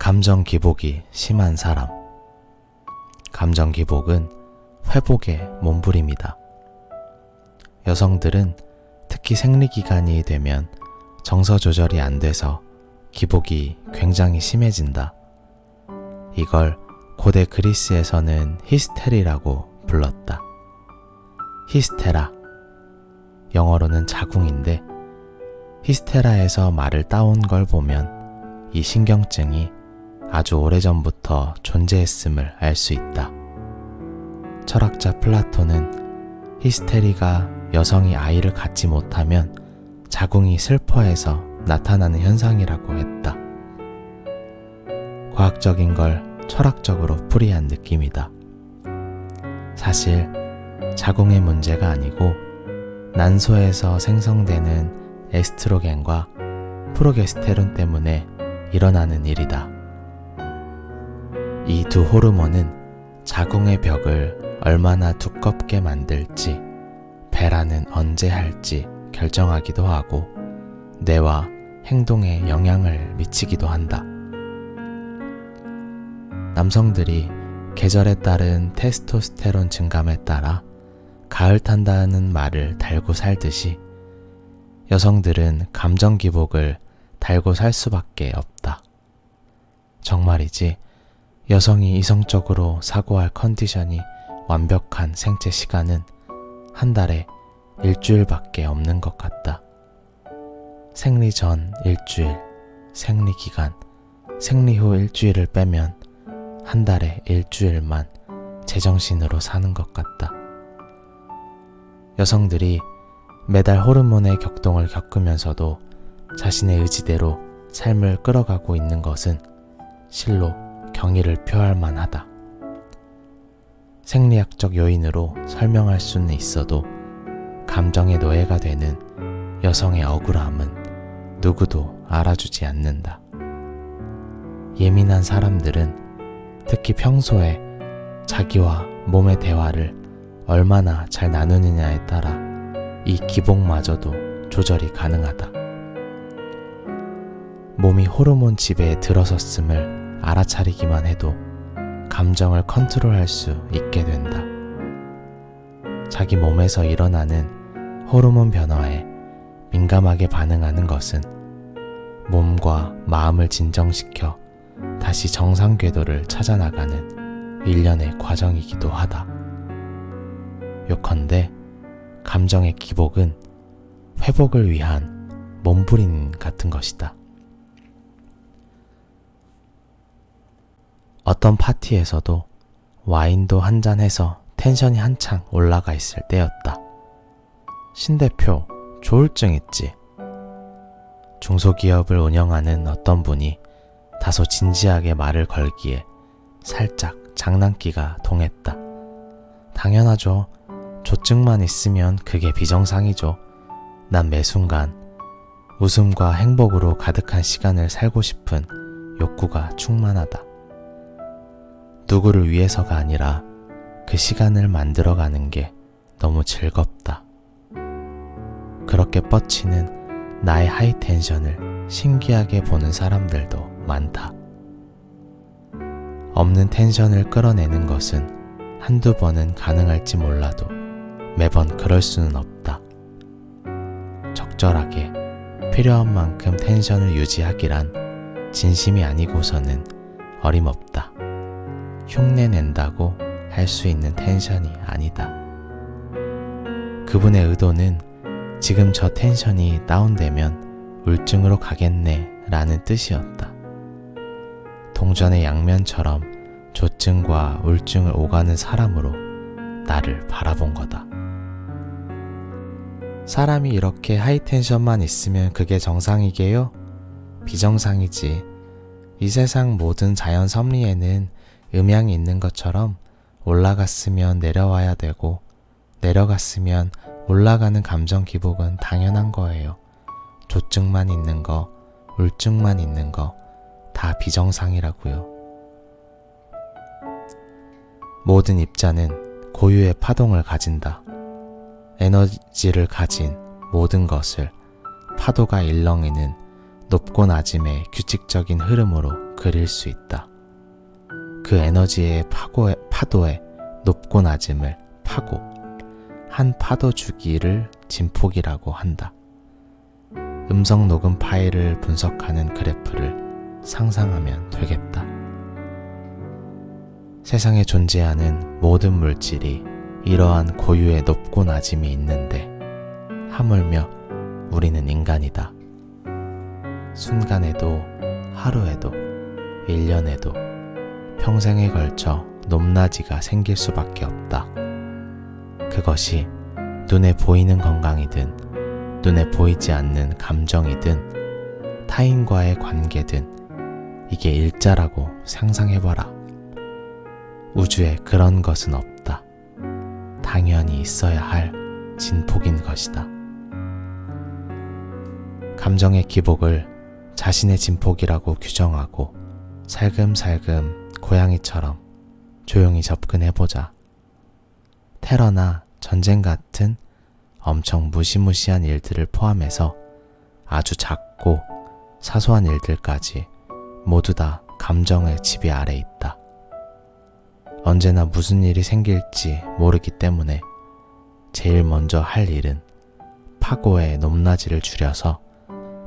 감정 기복이 심한 사람. 감정 기복은 회복의 몸부림이다. 여성들은 특히 생리기간이 되면 정서 조절이 안 돼서 기복이 굉장히 심해진다. 이걸 고대 그리스에서는 히스테리라고 불렀다. 히스테라, 영어로는 자궁인데 히스테라에서 말을 따온 걸 보면 이 신경증이 아주 오래전부터 존재했음을 알 수 있다. 철학자 플라톤은 히스테리가 여성이 아이를 갖지 못하면 자궁이 슬퍼해서 나타나는 현상이라고 했다. 과학적인 걸 철학적으로 풀이한 느낌이다. 사실 자궁의 문제가 아니고 난소에서 생성되는 에스트로겐과 프로게스테론 때문에 일어나는 일이다. 이 두 호르몬은 자궁의 벽을 얼마나 두껍게 만들지, 배란은 언제 할지 결정하기도 하고 뇌와 행동에 영향을 미치기도 한다. 남성들이 계절에 따른 테스토스테론 증감에 따라 가을 탄다는 말을 달고 살듯이 여성들은 감정 기복을 달고 살 수밖에 없다. 정말이지 여성이 이성적으로 사고할 컨디션이 완벽한 생체 시간은 한 달에 일주일밖에 없는 것 같다. 생리 전 일주일, 생리 기간, 생리 후 일주일을 빼면 한 달에 일주일만 제정신으로 사는 것 같다. 여성들이 매달 호르몬의 격동을 겪으면서도 자신의 의지대로 삶을 끌어가고 있는 것은 실로 경의를 표할 만하다. 생리학적 요인으로 설명할 수는 있어도 감정의 노예가 되는 여성의 억울함은 누구도 알아주지 않는다. 예민한 사람들은 특히 평소에 자기와 몸의 대화를 얼마나 잘 나누느냐에 따라 이 기복마저도 조절이 가능하다. 몸이 호르몬 지배에 들어섰음을 알아차리기만 해도 감정을 컨트롤할 수 있게 된다. 자기 몸에서 일어나는 호르몬 변화에 민감하게 반응하는 것은 몸과 마음을 진정시켜 다시 정상 궤도를 찾아나가는 일련의 과정이기도 하다. 요컨대 감정의 기복은 회복을 위한 몸부림 같은 것이다. 어떤 파티에서도 와인도 한잔해서 텐션이 한창 올라가 있을 때였다. 신 대표 조울증 있지? 중소기업을 운영하는 어떤 분이 다소 진지하게 말을 걸기에 살짝 장난기가 동했다. 당연하죠. 조증만 있으면 그게 비정상이죠. 난 매 순간 웃음과 행복으로 가득한 시간을 살고 싶은 욕구가 충만하다. 누구를 위해서가 아니라 그 시간을 만들어가는 게 너무 즐겁다. 그렇게 뻗치는 나의 하이텐션을 신기하게 보는 사람들도 많다. 없는 텐션을 끌어내는 것은 한두 번은 가능할지 몰라도 매번 그럴 수는 없다. 적절하게 필요한 만큼 텐션을 유지하기란 진심이 아니고서는 어림없다. 흉내낸다고 할 수 있는 텐션이 아니다. 그분의 의도는 지금 저 텐션이 다운되면 울증으로 가겠네 라는 뜻이었다. 동전의 양면처럼 조증과 울증을 오가는 사람으로 나를 바라본 거다. 사람이 이렇게 하이텐션만 있으면 그게 정상이게요? 비정상이지. 이 세상 모든 자연 섭리에는 음양이 있는 것처럼 올라갔으면 내려와야 되고 내려갔으면 올라가는 감정 기복은 당연한 거예요. 조증만 있는 거, 울증만 있는 거 다 비정상이라고요. 모든 입자는 고유의 파동을 가진다. 에너지를 가진 모든 것을 파도가 일렁이는 높고 낮음의 규칙적인 흐름으로 그릴 수 있다. 그 에너지의 파도의 높고 낮음을 파고 한 파도 주기를 진폭이라고 한다. 음성 녹음 파일을 분석하는 그래프를 상상하면 되겠다. 세상에 존재하는 모든 물질이 이러한 고유의 높고 낮음이 있는데 하물며 우리는 인간이다. 순간에도 하루에도 1년에도 평생에 걸쳐 높낮이가 생길 수밖에 없다. 그것이 눈에 보이는 건강이든 눈에 보이지 않는 감정이든 타인과의 관계든 이게 일자라고 상상해봐라. 우주에 그런 것은 없다. 당연히 있어야 할 진폭인 것이다. 감정의 기복을 자신의 진폭이라고 규정하고 살금살금 고양이처럼 조용히 접근해보자. 테러나 전쟁 같은 엄청 무시무시한 일들을 포함해서 아주 작고 사소한 일들까지 모두 다 감정의 지배 아래 있다. 언제나 무슨 일이 생길지 모르기 때문에 제일 먼저 할 일은 파고의 높낮이를 줄여서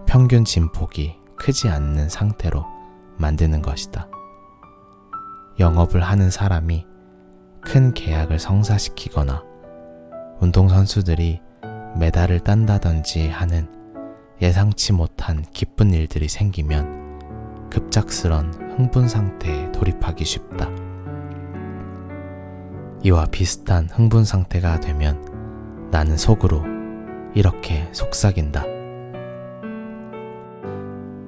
평균 진폭이 크지 않는 상태로 만드는 것이다. 영업을 하는 사람이 큰 계약을 성사시키거나 운동선수들이 메달을 딴다든지 하는 예상치 못한 기쁜 일들이 생기면 급작스런 흥분 상태에 돌입하기 쉽다. 이와 비슷한 흥분 상태가 되면 나는 속으로 이렇게 속삭인다.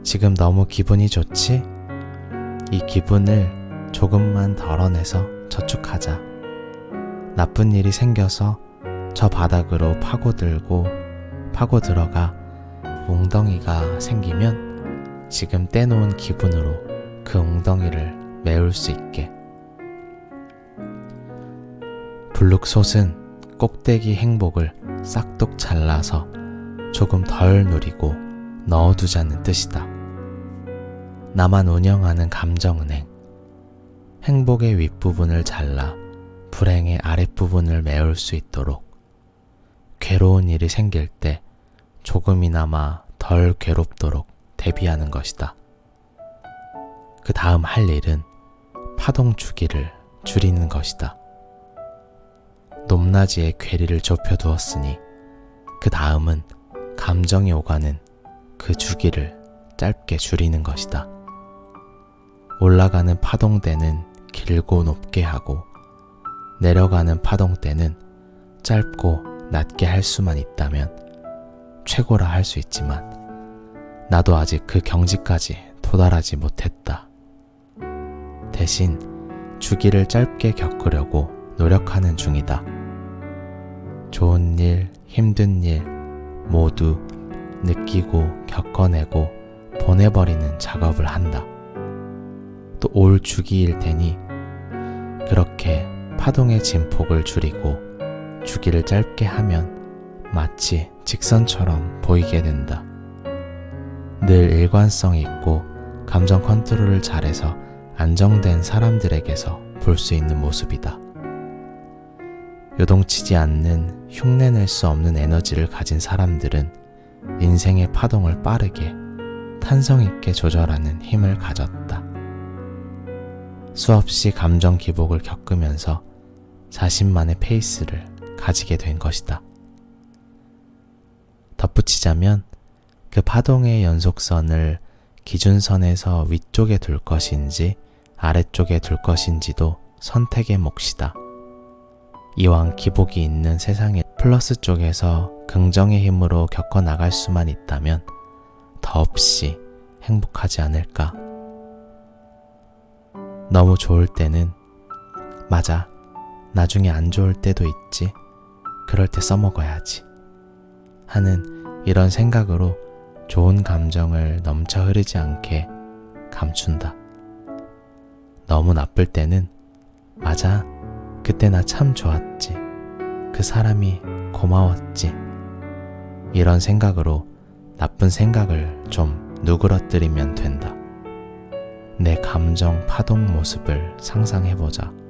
지금 너무 기분이 좋지? 이 기분을 조금만 덜어내서 저축하자. 나쁜 일이 생겨서 저 바닥으로 파고 들어가 웅덩이가 생기면 지금 떼놓은 기분으로 그 웅덩이를 메울 수 있게. 블룩솥은 꼭대기 행복을 싹둑 잘라서 조금 덜 누리고 넣어두자는 뜻이다. 나만 운영하는 감정은행. 행복의 윗부분을 잘라 불행의 아랫부분을 메울 수 있도록 괴로운 일이 생길 때 조금이나마 덜 괴롭도록 대비하는 것이다. 그 다음 할 일은 파동 주기를 줄이는 것이다. 높낮이의 괴리를 좁혀두었으니 그 다음은 감정이 오가는 그 주기를 짧게 줄이는 것이다. 올라가는 파동대는 길고 높게 하고 내려가는 파동대는 짧고 낮게 할 수만 있다면 최고라 할 수 있지만 나도 아직 그 경지까지 도달하지 못했다. 대신 주기를 짧게 겪으려고 노력하는 중이다. 좋은 일, 힘든 일 모두 느끼고 겪어내고 보내버리는 작업을 한다. 또 올 주기일 테니 그렇게 파동의 진폭을 줄이고 주기를 짧게 하면 마치 직선처럼 보이게 된다. 늘 일관성 있고 감정 컨트롤을 잘해서 안정된 사람들에게서 볼 수 있는 모습이다. 요동치지 않는 흉내낼 수 없는 에너지를 가진 사람들은 인생의 파동을 빠르게 탄성 있게 조절하는 힘을 가졌다. 수없이 감정 기복을 겪으면서 자신만의 페이스를 가지게 된 것이다. 덧붙이자면 그 파동의 연속선을 기준선에서 위쪽에 둘 것인지 아래쪽에 둘 것인지도 선택의 몫이다. 이왕 기복이 있는 세상의 플러스 쪽에서 긍정의 힘으로 겪어나갈 수만 있다면 더없이 행복하지 않을까. 너무 좋을 때는 맞아, 나중에 안 좋을 때도 있지, 그럴 때 써먹어야지 하는 이런 생각으로 좋은 감정을 넘쳐 흐르지 않게 감춘다. 너무 나쁠 때는 맞아, 그때 나 참 좋았지, 그 사람이 고마웠지, 이런 생각으로 나쁜 생각을 좀 누그러뜨리면 된다. 내 감정 파동 모습을 상상해보자.